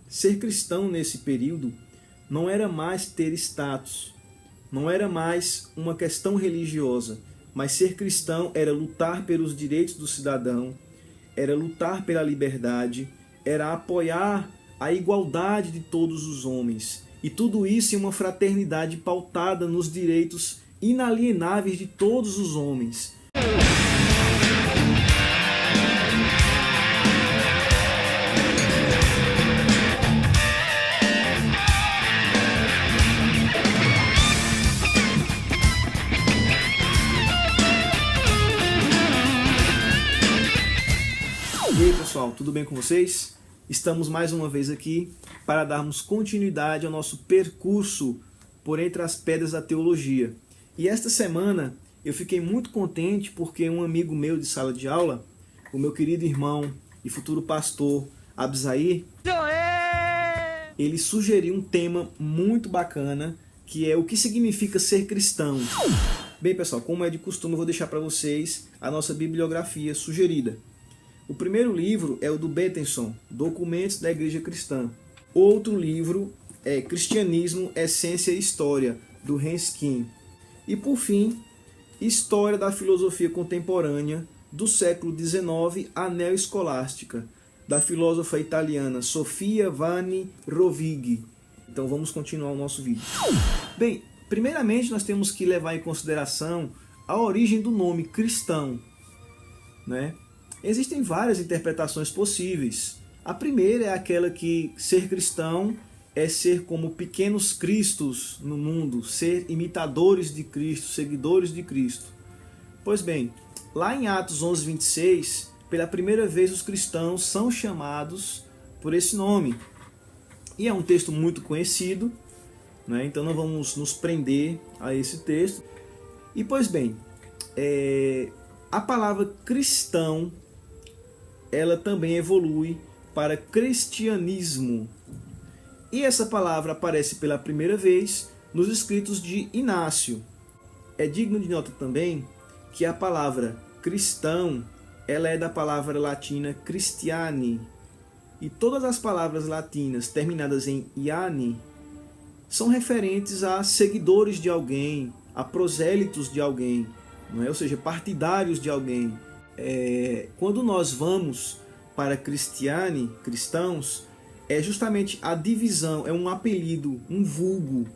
Ser cristão nesse período não era mais ter status, não era mais uma questão religiosa, mas ser cristão era lutar pelos direitos do cidadão, era lutar pela liberdade, era apoiar a igualdade de todos os homens. E tudo isso em uma fraternidade pautada nos direitos inalienáveis de todos os homens. E aí pessoal, tudo bem com vocês? Estamos mais uma vez aqui para darmos continuidade ao nosso percurso por entre as pedras da teologia. E esta semana eu fiquei muito contente porque um amigo meu de sala de aula, o meu querido irmão e futuro pastor Abzair, ele sugeriu um tema muito bacana, que é o que significa ser cristão. Bem pessoal, como é de costume, eu vou deixar para vocês a nossa bibliografia sugerida. O primeiro livro é o do Bateson, Documentos da Igreja Cristã. Outro livro é Cristianismo, Essência e História, do Hans Kim. E por fim, História da Filosofia Contemporânea do século XIX à Neoescolástica, da filósofa italiana Sofia Vanni Rovigli. Então vamos continuar o nosso vídeo. Bem, primeiramente nós temos que levar em consideração a origem do nome cristão, né? Existem várias interpretações possíveis. A primeira é aquela que ser cristão é ser como pequenos cristos no mundo, ser imitadores de Cristo, seguidores de Cristo. Pois bem, lá em Atos 11:26, pela primeira vez os cristãos são chamados por esse nome. E é um texto muito conhecido, né? Então não vamos nos prender a esse texto. E pois bem, a palavra cristão, ela também evolui para cristianismo. E essa palavra aparece pela primeira vez nos escritos de Inácio. É digno de nota também que a palavra cristão, ela é da palavra latina Christiani. E todas as palavras latinas terminadas em iani são referentes a seguidores de alguém, a prosélitos de alguém, não é? Ou seja, partidários de alguém. Quando nós vamos para Christiani, cristãos, é justamente a divisão, é um apelido, um vulgo,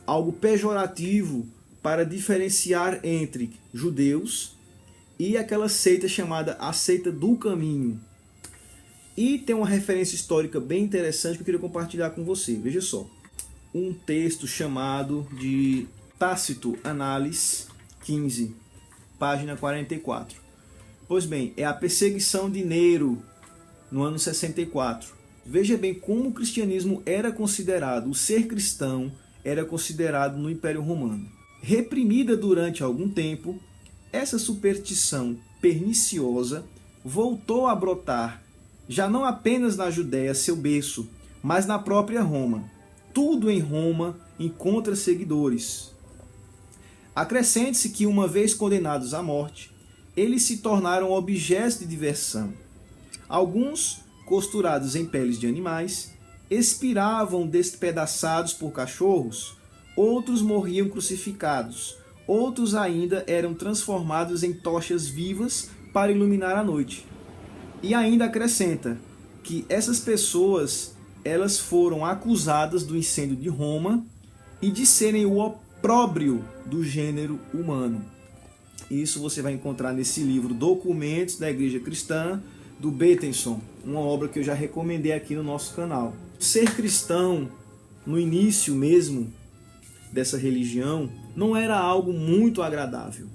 algo pejorativo para diferenciar entre judeus e aquela seita chamada a seita do caminho. E tem uma referência histórica bem interessante que eu queria compartilhar com você. Veja só, um texto chamado de Tácito Anális 15, página 44. Pois bem, é a perseguição de Nero, no ano 64. Veja bem como o cristianismo era considerado, o ser cristão era considerado no Império Romano. Reprimida durante algum tempo, essa superstição perniciosa voltou a brotar, já não apenas na Judéia, seu berço, mas na própria Roma. Tudo em Roma encontra seguidores. Acrescente-se que, uma vez condenados à morte, eles se tornaram objetos de diversão. Alguns, costurados em peles de animais, expiravam despedaçados por cachorros, outros morriam crucificados, outros ainda eram transformados em tochas vivas para iluminar a noite. E ainda acrescenta que essas pessoas, elas foram acusadas do incêndio de Roma e de serem o opróbrio do gênero humano. Isso você vai encontrar nesse livro Documentos da Igreja Cristã, do Bateson, uma obra que eu já recomendei aqui no nosso canal. Ser cristão, no início mesmo dessa religião, não era algo muito agradável.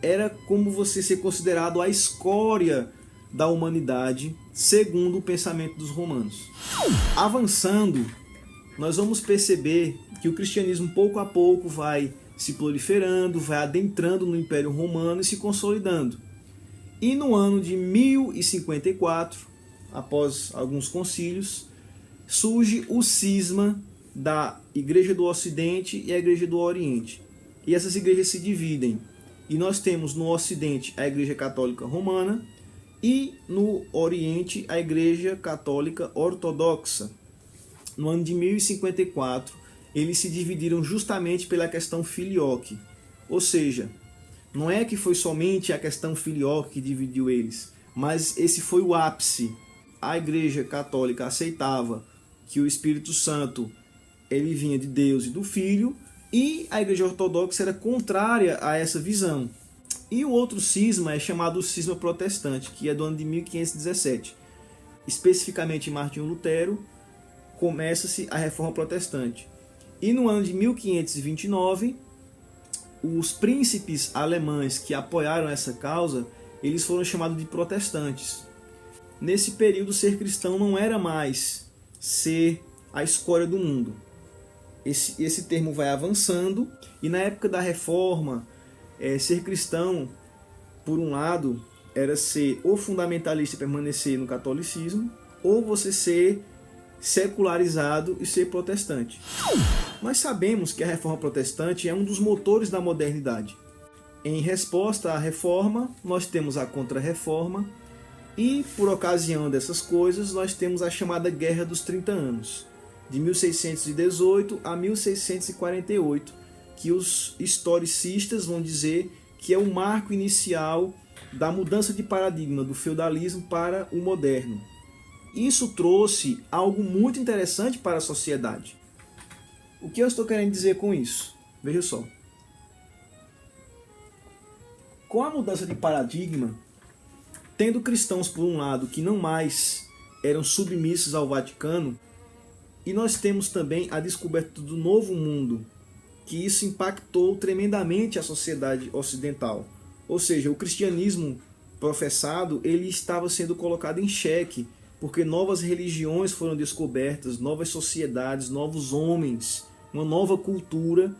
Era como você ser considerado a escória da humanidade, segundo o pensamento dos romanos. Avançando, nós vamos perceber que o cristianismo pouco a pouco vai se proliferando, vai adentrando no Império Romano e se consolidando. E no ano de 1054, após alguns concílios, surge o cisma da Igreja do Ocidente e a Igreja do Oriente. E essas igrejas se dividem. E nós temos no Ocidente a Igreja Católica Romana e no Oriente a Igreja Católica Ortodoxa. no ano de 1054, eles se dividiram justamente pela questão filioque. Ou seja, não é que foi somente a questão filioque que dividiu eles, mas esse foi o ápice. A Igreja Católica aceitava que o Espírito Santo ele vinha de Deus e do Filho, e a Igreja Ortodoxa era contrária a essa visão. E o outro cisma é chamado cisma protestante, que é do ano de 1517. Especificamente em Martinho Lutero, começa-se a Reforma Protestante. E no ano de 1529, os príncipes alemães que apoiaram essa causa, eles foram chamados de protestantes. Nesse período, ser cristão não era mais ser a escória do mundo. Esse termo vai avançando, e na época da Reforma, ser cristão, por um lado, era ser ou fundamentalista e permanecer no catolicismo, ou você ser secularizado e ser protestante. Nós sabemos que a Reforma Protestante é um dos motores da modernidade. Em resposta à Reforma, nós temos a Contra-Reforma, e por ocasião dessas coisas, nós temos a chamada Guerra dos 30 Anos, de 1618 a 1648, que os historicistas vão dizer que é o marco inicial da mudança de paradigma do feudalismo para o moderno. Isso trouxe algo muito interessante para a sociedade. O que eu estou querendo dizer com isso? Veja só. Com a mudança de paradigma, tendo cristãos por um lado que não mais eram submissos ao Vaticano, e nós temos também a descoberta do novo mundo, que isso impactou tremendamente a sociedade ocidental. Ou seja, o cristianismo professado ele estava sendo colocado em xeque, porque novas religiões foram descobertas, novas sociedades, novos homens, uma nova cultura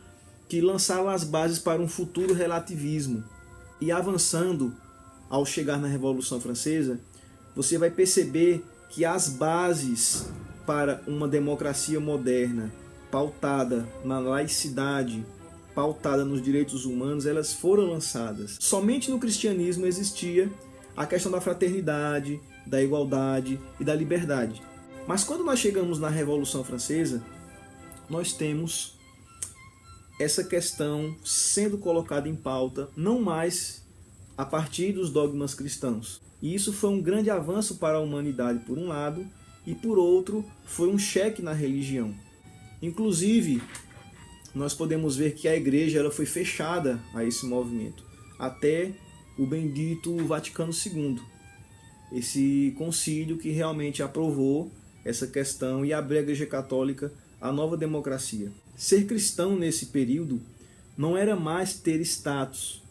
que lançava as bases para um futuro relativismo. E avançando, ao chegar na Revolução Francesa, você vai perceber que as bases para uma democracia moderna, pautada na laicidade, pautada nos direitos humanos, elas foram lançadas. Somente no cristianismo existia a questão da fraternidade, da igualdade e da liberdade. Mas quando nós chegamos na Revolução Francesa, nós temos essa questão sendo colocada em pauta, não mais a partir dos dogmas cristãos. E isso foi um grande avanço para a humanidade, por um lado, e por outro, foi um cheque na religião. Inclusive, nós podemos ver que a igreja ela foi fechada a esse movimento, até o bendito Vaticano II. Esse concílio que realmente aprovou essa questão e abriu a Igreja Católica à nova democracia. Ser cristão nesse período não era mais ter status,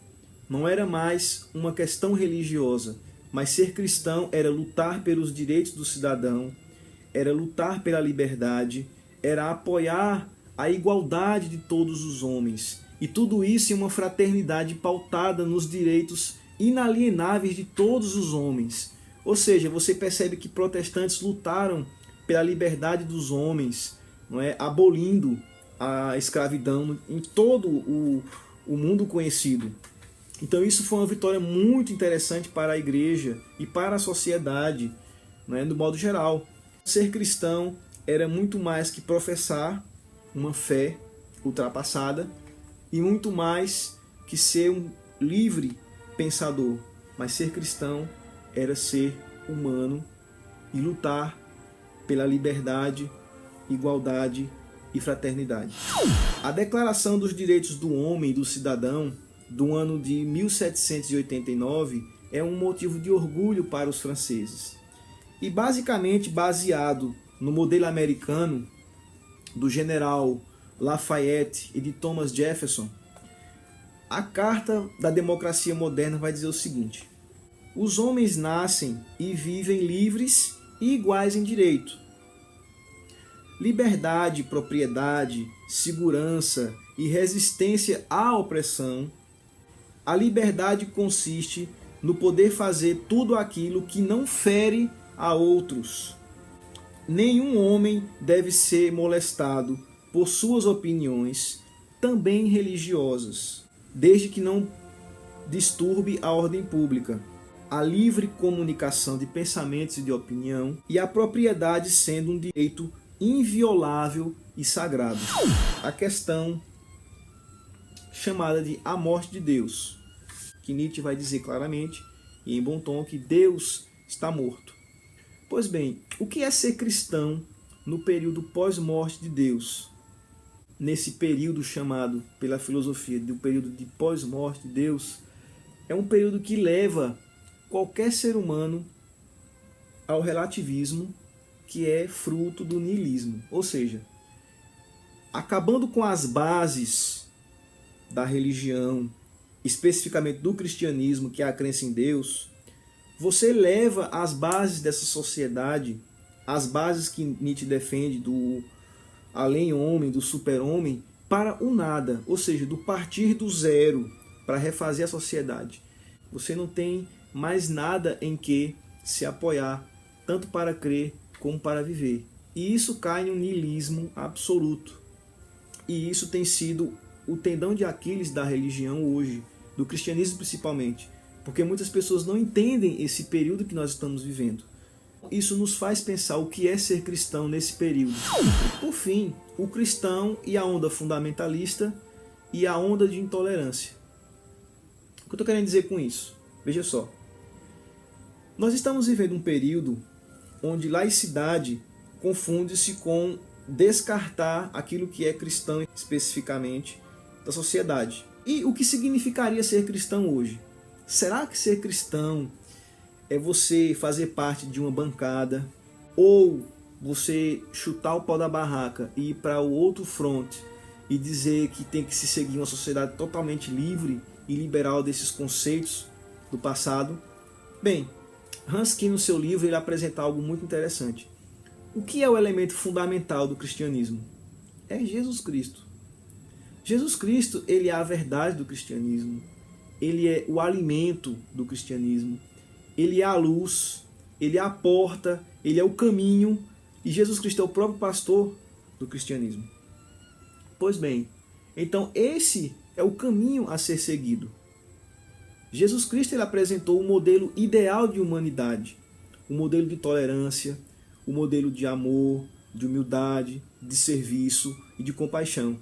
não era mais uma questão religiosa, mas ser cristão era lutar pelos direitos do cidadão, era lutar pela liberdade, era apoiar a igualdade de todos os homens. E tudo isso em uma fraternidade pautada nos direitos inalienáveis de todos os homens. Ou seja, você percebe que protestantes lutaram pela liberdade dos homens, não é? Abolindo a escravidão em todo o mundo conhecido. Então isso foi uma vitória muito interessante para a igreja e para a sociedade, né, do modo geral. Ser cristão era muito mais que professar uma fé ultrapassada e muito mais que ser um livre pensador. Mas ser cristão era ser humano e lutar pela liberdade, igualdade e fraternidade. A Declaração dos Direitos do Homem e do Cidadão, do ano de 1789, é um motivo de orgulho para os franceses. E basicamente baseado no modelo americano do general Lafayette e de Thomas Jefferson, a Carta da Democracia Moderna vai dizer o seguinte: os homens nascem e vivem livres e iguais em direito. Liberdade, propriedade, segurança e resistência à opressão. A liberdade consiste no poder fazer tudo aquilo que não fere a outros. Nenhum homem deve ser molestado por suas opiniões, também religiosas, desde que não disturbe a ordem pública, a livre comunicação de pensamentos e de opinião, e a propriedade sendo um direito inviolável e sagrado. A questão chamada de a morte de Deus, que Nietzsche vai dizer claramente e em bom tom que Deus está morto. Pois bem, o que é ser cristão no período pós-morte de Deus? Nesse período chamado pela filosofia de um período de pós-morte de Deus, é um período que leva qualquer ser humano ao relativismo, que é fruto do niilismo. Ou seja, acabando com as bases da religião, especificamente do cristianismo, que é a crença em Deus, você leva as bases dessa sociedade, as bases que Nietzsche defende do além-homem, do super-homem, para o nada, ou seja, do partir do zero para refazer a sociedade. Você não tem mais nada em que se apoiar, tanto para crer como para viver. E isso cai em um niilismo absoluto. E isso tem sido o tendão de Aquiles da religião hoje, do cristianismo principalmente, porque muitas pessoas não entendem esse período que nós estamos vivendo. Isso nos faz pensar o que é ser cristão nesse período. Por fim, o cristão e a onda fundamentalista e a onda de intolerância. O que eu estou querendo dizer com isso? Veja só. Nós estamos vivendo um período onde laicidade confunde-se com descartar aquilo que é cristão especificamente da sociedade. E o que significaria ser cristão hoje? Será que ser cristão é você fazer parte de uma bancada ou você chutar o pau da barraca e ir para o outro front e dizer que tem que se seguir uma sociedade totalmente livre e liberal desses conceitos do passado? Bem, Hans Kim, no seu livro, ele apresenta algo muito interessante. O que é o elemento fundamental do cristianismo? É Jesus Cristo. Jesus Cristo, ele é a verdade do cristianismo. Ele é o alimento do cristianismo. Ele é a luz, ele é a porta, ele é o caminho. E Jesus Cristo é o próprio pastor do cristianismo. Pois bem, então esse é o caminho a ser seguido. Jesus Cristo, ele apresentou o modelo ideal de humanidade, o modelo de tolerância, o modelo de amor, de humildade, de serviço e de compaixão.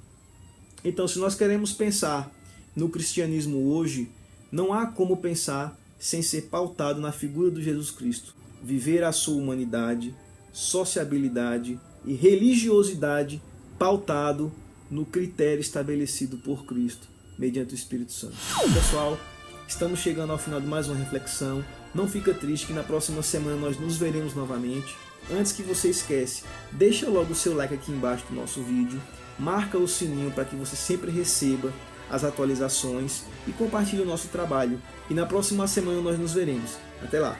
Então, se nós queremos pensar no cristianismo hoje, não há como pensar sem ser pautado na figura de Jesus Cristo. Viver a sua humanidade, sociabilidade e religiosidade pautado no critério estabelecido por Cristo, mediante o Espírito Santo. Pessoal, estamos chegando ao final de mais uma reflexão. Não fica triste que na próxima semana nós nos veremos novamente. Antes que você esquece, deixa logo o seu like aqui embaixo do nosso vídeo, marca o sininho para que você sempre receba as atualizações e compartilhe o nosso trabalho. E na próxima semana nós nos veremos. Até lá!